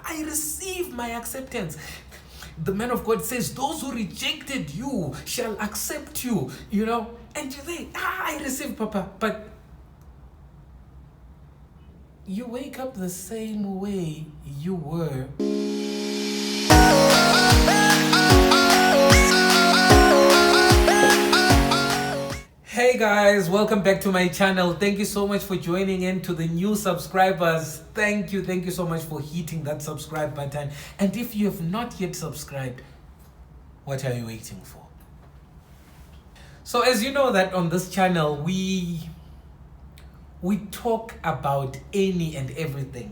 I receive my acceptance. The man of God says, those who rejected you shall accept you, and you think, I receive, Papa. But you wake up the same way you were. Hey guys, welcome back to my channel. Thank you so much for joining in. To the new subscribers, thank you so much for hitting that subscribe button. And if you have not yet subscribed, what are you waiting for? So as you know that on this channel, we talk about any and everything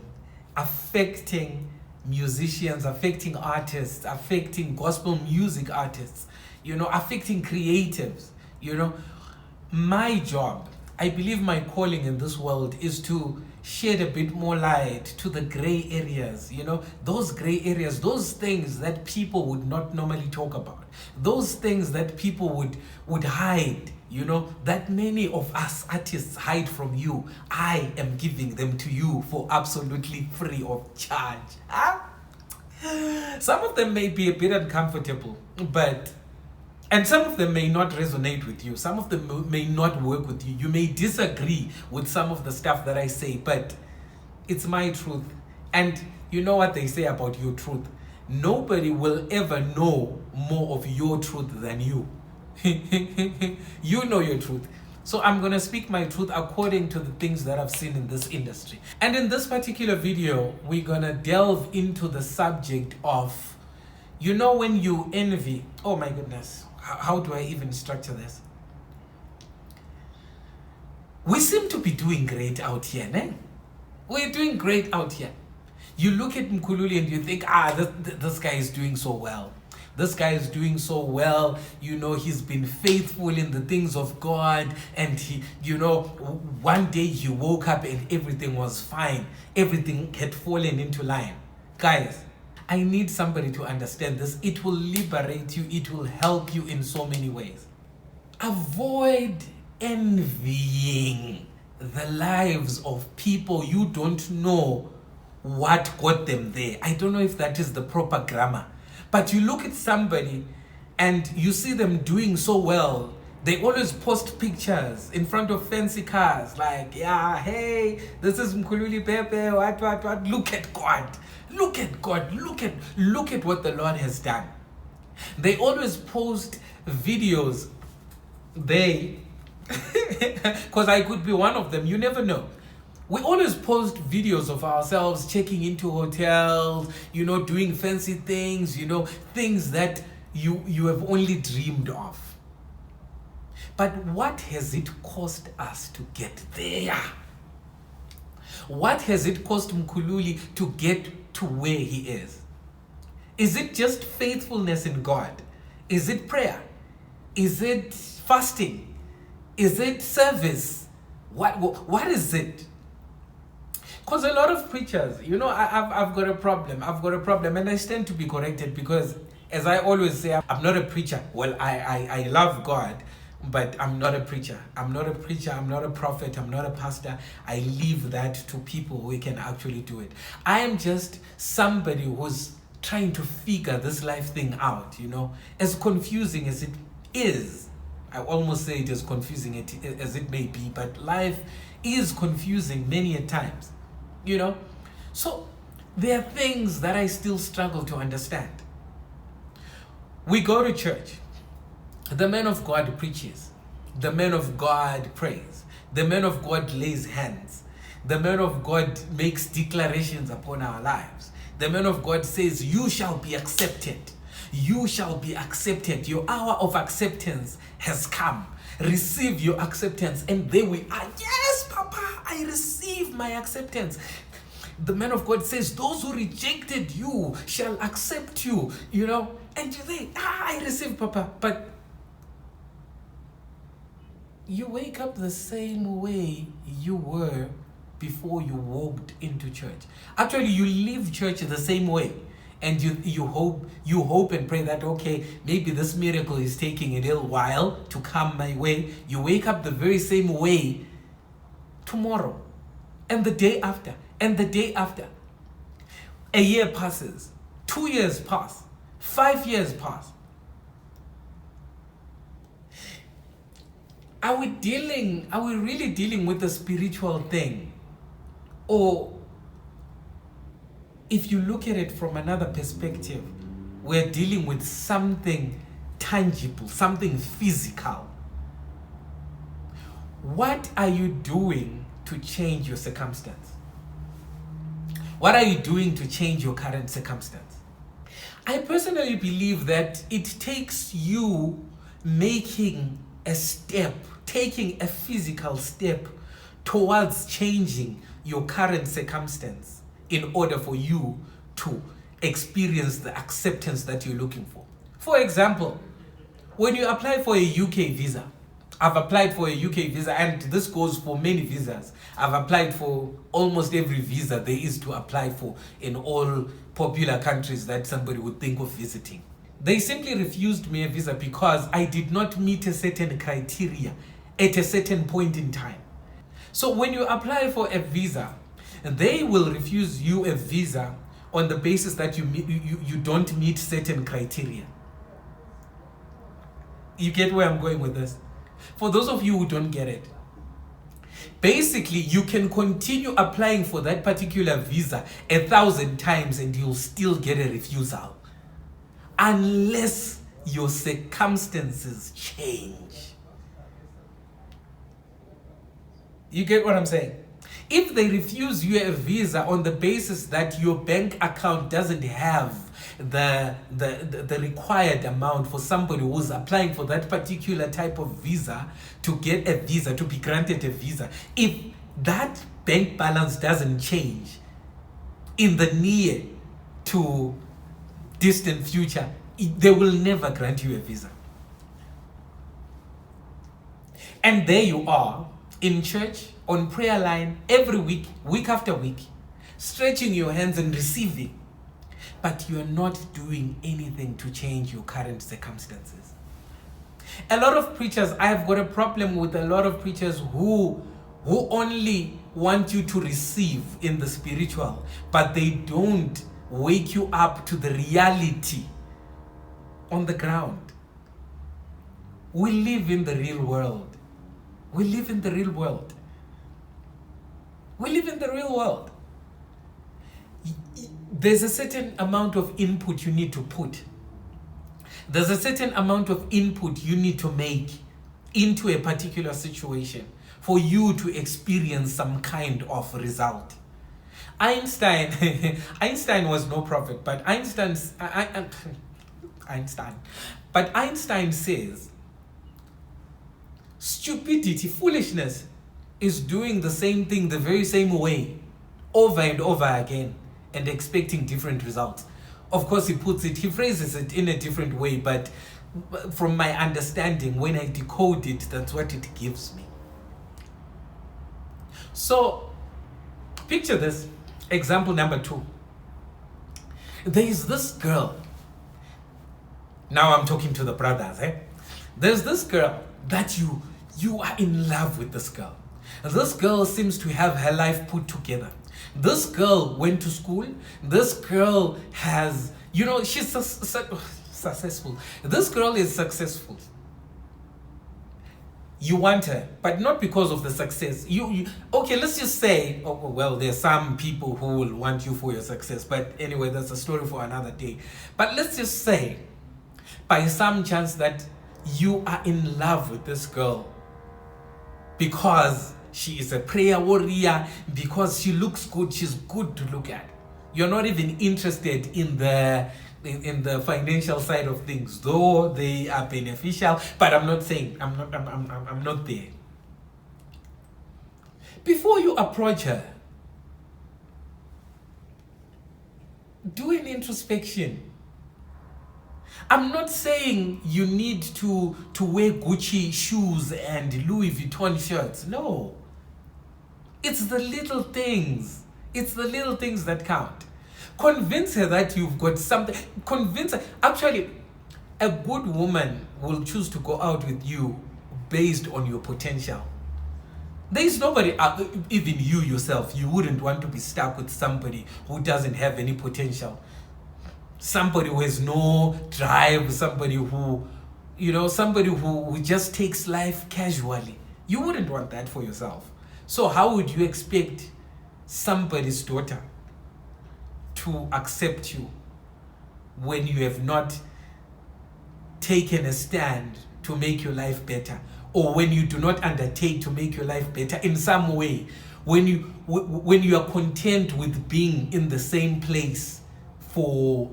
affecting musicians, affecting artists, affecting gospel music artists, affecting creatives, My job, I believe my calling in this world is to shed a bit more light to the gray areas, those gray areas, those things that people would not normally talk about, those things that people would hide, that many of us artists hide from you. I am giving them to you for absolutely free of charge. Some of them may be a bit uncomfortable, and some of them may not resonate with you. Some of them may not work with you. You may disagree with some of the stuff that I say, but it's my truth. And you know what they say about your truth? Nobody will ever know more of your truth than you. You know your truth. So I'm going to speak my truth according to the things that I've seen in this industry. And in this particular video, we're going to delve into the subject of, when you envy. Oh my goodness. How do I even structure this? We seem to be doing great out here, ne? We're doing great out here. You look at Mkhululi and you think, this guy is doing so well. This guy is doing so well. He's been faithful in the things of God. And he, one day he woke up and everything was fine. Everything had fallen into line. Guys, I need somebody to understand this. It will liberate you. It will help you in so many ways. Avoid envying the lives of people you don't know what got them there. I don't know if that is the proper grammar. But you look at somebody and you see them doing so well. They always post pictures in front of fancy cars. Like, hey, this is Mkhululi Pepe, what. Look at God. Look at God. Look at what the Lord has done. They always post videos. Because I could be one of them. You never know. We always post videos of ourselves checking into hotels, doing fancy things, things that you have only dreamed of. But what has it cost us to get there? What has it cost Mkhululi to get to where he is? Is it just faithfulness in God? Is it prayer? Is it fasting? Is it service? What is it? Because a lot of preachers, I've got a problem. And I stand to be corrected because, as I always say, I'm not a preacher. Well, I love God, but I'm not a preacher. I'm not a preacher. I'm not a prophet. I'm not a pastor. I leave that to people who can actually do it. I am just somebody who's trying to figure this life thing out, as confusing as it is. I almost say it as confusing as it may be, but life is confusing many a times, So there are things that I still struggle to understand. We go to church. The man of God preaches. The man of God prays. The man of God lays hands. The man of God makes declarations upon our lives. The man of God says, you shall be accepted. You shall be accepted. Your hour of acceptance has come. Receive your acceptance. And there we are. Yes, Papa, I receive my acceptance. The man of God says, those who rejected you shall accept you, And you think, I receive, Papa. But you wake up the same way you were before you walked into church. Actually, you leave church the same way. And you hope and pray that, okay, maybe this miracle is taking a little while to come my way. You wake up the very same way tomorrow and the day after and the day after. A year passes, 2 years pass, 5 years pass. Are we really dealing with a spiritual thing? Or if you look at it from another perspective, we're dealing with something tangible, something physical. What are you doing to change your circumstance? What are you doing to change your current circumstance? I personally believe that it takes you making a step, taking a physical step towards changing your current circumstance in order for you to experience the acceptance that you're looking for. For example, when you apply for a UK visa, I've applied for a UK visa, and this goes for many visas. I've applied for almost every visa there is to apply for in all popular countries that somebody would think of visiting. They simply refused me a visa because I did not meet a certain criteria at a certain point in time. So when you apply for a visa, they will refuse you a visa on the basis that you don't meet certain criteria. You get where I'm going with this? For those of you who don't get it, basically you can continue applying for that particular visa 1,000 times and you'll still get a refusal unless your circumstances change. You get what I'm saying? If they refuse you a visa on the basis that your bank account doesn't have the required amount for somebody who's applying for that particular type of visa to get a visa, to be granted a visa, if that bank balance doesn't change in the near to distant future, they will never grant you a visa. And there you are in church, on prayer line, every week, week after week, stretching your hands and receiving, but you're not doing anything to change your current circumstances. A lot of preachers, I've got a problem with a lot of preachers who only want you to receive in the spiritual, but they don't wake you up to the reality on the ground. We live in the real world. We live in the real world. We live in the real world. There's a certain amount of input you need to put. There's a certain amount of input you need to make into a particular situation for you to experience some kind of result. Einstein was no prophet, but Einstein says stupidity, foolishness, is doing the same thing the very same way over and over again and expecting different results. Of course, he phrases it in a different way, but from my understanding, when I decode it, that's what it gives me. So, picture this. Example number 2. There is this girl. Now I'm talking to the brothers. There's this girl that you are in love with this girl. This girl seems to have her life put together. This girl went to school. This girl has, she's successful. This girl is successful. You want her, but not because of the success. Okay, let's just say, there's some people who will want you for your success, but anyway, that's a story for another day. But let's just say, by some chance, that you are in love with this girl because she is a prayer warrior, because she looks good, she's good to look at. You're not even interested in the financial side of things, though they are beneficial, but I'm not there. Before you approach her, do an introspection. I'm not saying you need to wear Gucci shoes and Louis Vuitton shirts. No. It's the little things. It's the little things that count. Convince her that you've got something. Convince her. Actually, a good woman will choose to go out with you based on your potential. There is nobody, even you yourself, you wouldn't want to be stuck with somebody who doesn't have any potential. Somebody who has no drive, somebody who, somebody who just takes life casually. You wouldn't want that for yourself. So how would you expect somebody's daughter to accept you when you have not taken a stand to make your life better, or when you do not undertake to make your life better in some way, when you are content with being in the same place for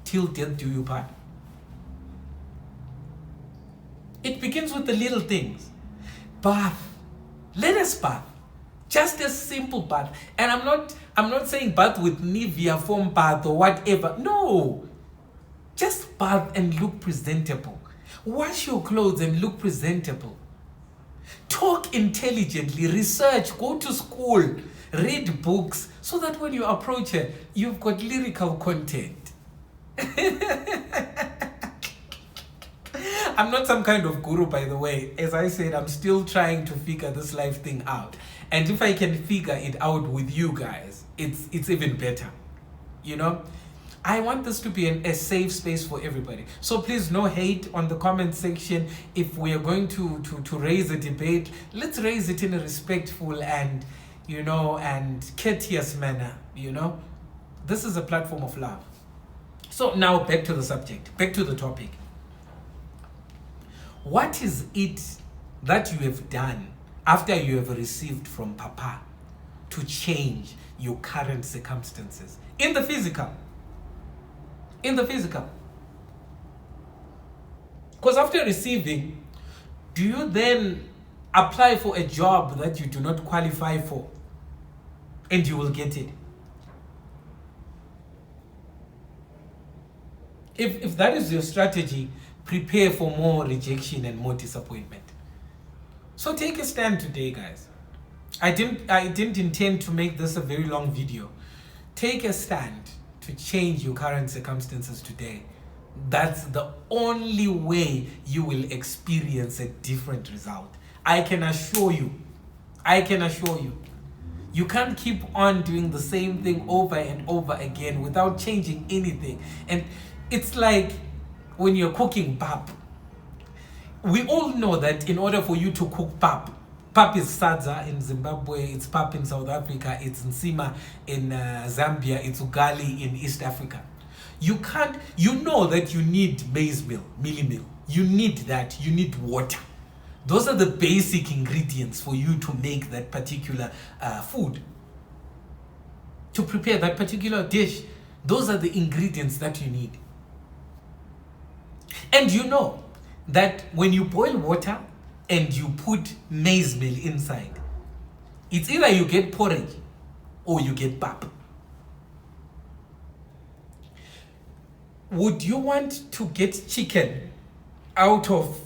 till death do you part? It begins with the little things. Bath. Let us bath. Just a simple bath. And I'm not saying bath with Nivea foam bath or whatever. No. Just bath and look presentable. Wash your clothes and look presentable. Talk intelligently, research, go to school, read books, so that when you approach her, you've got lyrical content. I'm not some kind of guru, by the way. As I said, I'm still trying to figure this life thing out. And if I can figure it out with you guys, it's even better. I want this to be a safe space for everybody. So please, no hate on the comment section. If we are going to raise a debate, let's raise it in a respectful and, and courteous manner, This is a platform of love. So now back to the subject, back to the topic. What is it that you have done after you have received from Papa to change your current circumstances in the physical? In the physical. Because after receiving, do you then apply for a job that you do not qualify for and you will get it? If that is your strategy, prepare for more rejection and more disappointment. So take a stand today, guys. I didn't intend to make this a very long video. Take a stand to change your current circumstances today. That's the only way you will experience a different result. I can assure you. You can't keep on doing the same thing over and over again without changing anything. And it's like when you're cooking pap. We all know that in order for you to cook pap is sadza in Zimbabwe, it's pap in South Africa, it's nsima in Zambia, it's ugali in East Africa. You know that you need maize meal, mealie meal. You need that, you need water. Those are the basic ingredients for you to make that particular food. To prepare that particular dish, those are the ingredients that you need. And you know that when you boil water and you put maize meal inside, it's either you get porridge or you get pap. Would you want to get chicken out of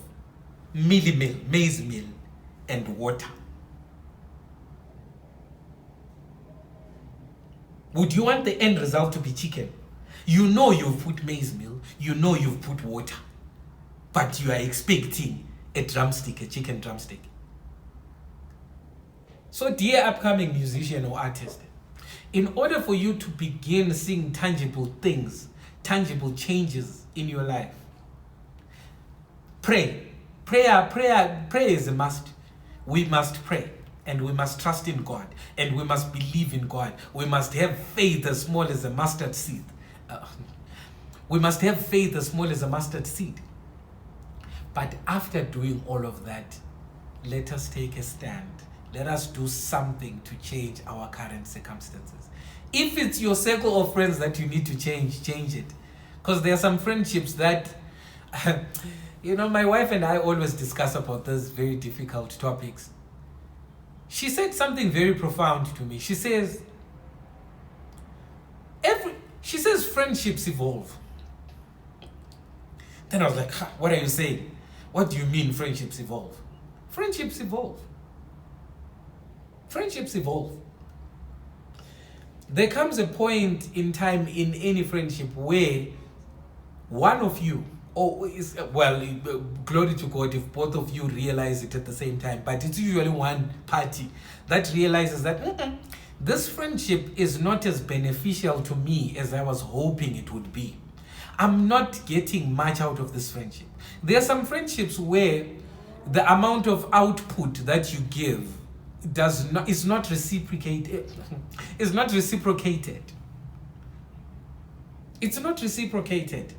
mealie meal, maize meal, and water? Would you want the end result to be chicken? You know you've put maize meal, you know you've put water, but you are expecting a drumstick, a chicken drumstick. So dear upcoming musician or artist, in order for you to begin seeing tangible things, tangible changes in your life, pray. Prayer is a must. We must pray and we must trust in God and we must believe in God. We must have faith as small as a mustard seed. We must have faith as small as a mustard seed. But after doing all of that, let us take a stand. Let us do something to change our current circumstances. If it's your circle of friends that you need to change it. Because there are some friendships that, my wife and I always discuss about those very difficult topics. She said something very profound to me. She says, friendships evolve. Then I was like, what are you saying? What do you mean friendships evolve? Friendships evolve. Friendships evolve. There comes a point in time in any friendship where one of you well, glory to God if both of you realize it at the same time, but it's usually one party that realizes that this friendship is not as beneficial to me as I was hoping it would be. I'm not getting much out of this friendship. There are some friendships where the amount of output that you give is not reciprocated. It's not reciprocated. It's not reciprocated.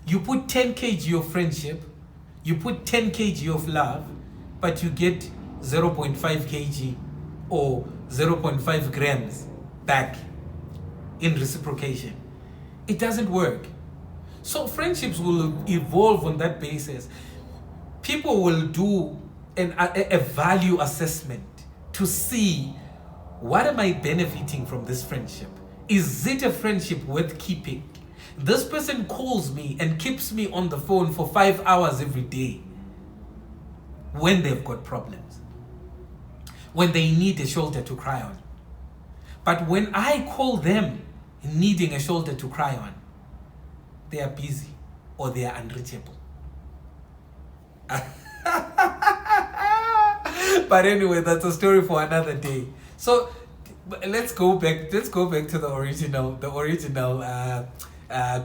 You put 10 kg of friendship, you put 10 kg of love, but you get 0.5 kg or 0.5 grams back in reciprocation. It doesn't work. So friendships will evolve on that basis. People will do a value assessment to see, what am I benefiting from this friendship? Is it a friendship worth keeping? This person calls me and keeps me on the phone for 5 hours every day when they've got problems, when they need a shoulder to cry on. But when I call them needing a shoulder to cry on, they are busy or they are unreachable. But anyway, that's a story for another day. So let's go back to the original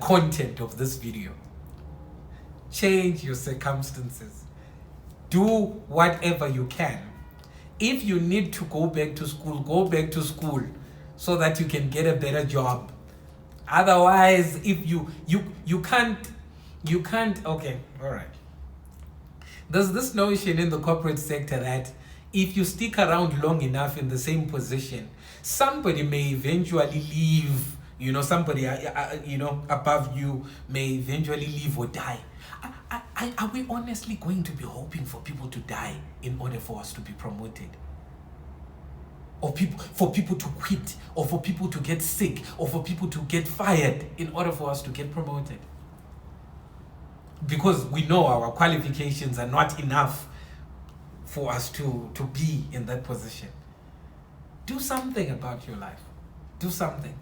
content of this video. Change your circumstances. Do whatever you can. If you need to go back to school, go back to school so that you can get a better job. Otherwise, if you can't, okay, all right. There's this notion in the corporate sector that if you stick around long enough in the same position, somebody may eventually leave. Somebody above you may eventually leave or die. Are we honestly going to be hoping for people to die in order for us to be promoted? Or for people to quit, or for people to get sick, or for people to get fired in order for us to get promoted? Because we know our qualifications are not enough for us to be in that position. Do something about your life. Do something.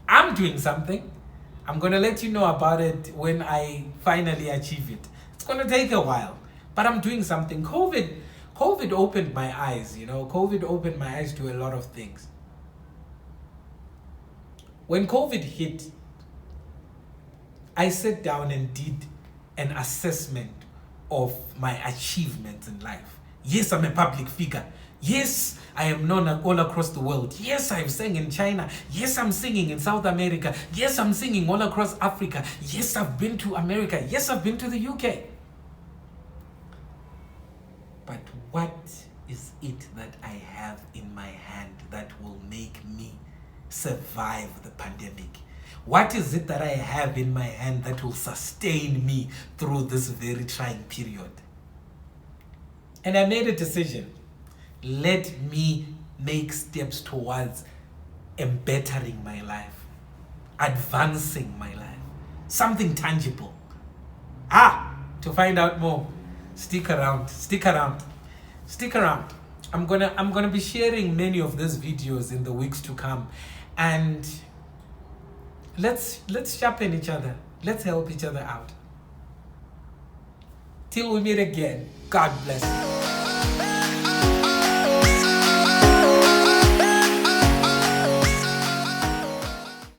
I'm doing something. I'm going to let you know about it when I finally achieve it. It's going to take a while, but I'm doing something. COVID opened my eyes, COVID opened my eyes to a lot of things. When COVID hit, I sat down and did an assessment of my achievements in life. Yes, I'm a public figure. Yes, I am known all across the world. Yes, I've sang in China. Yes, I'm singing in South America. Yes, I'm singing all across Africa. Yes, I've been to America. Yes, I've been to the UK. But what is it that I have in my hand that will make me survive the pandemic? What is it that I have in my hand that will sustain me through this very trying period? And I made a decision. Let me make steps towards bettering my life, advancing my life, something tangible. To find out more, stick around. I'm gonna be sharing many of these videos in the weeks to come, and let's sharpen each other. Let's help each other out. Till we meet again, God bless you.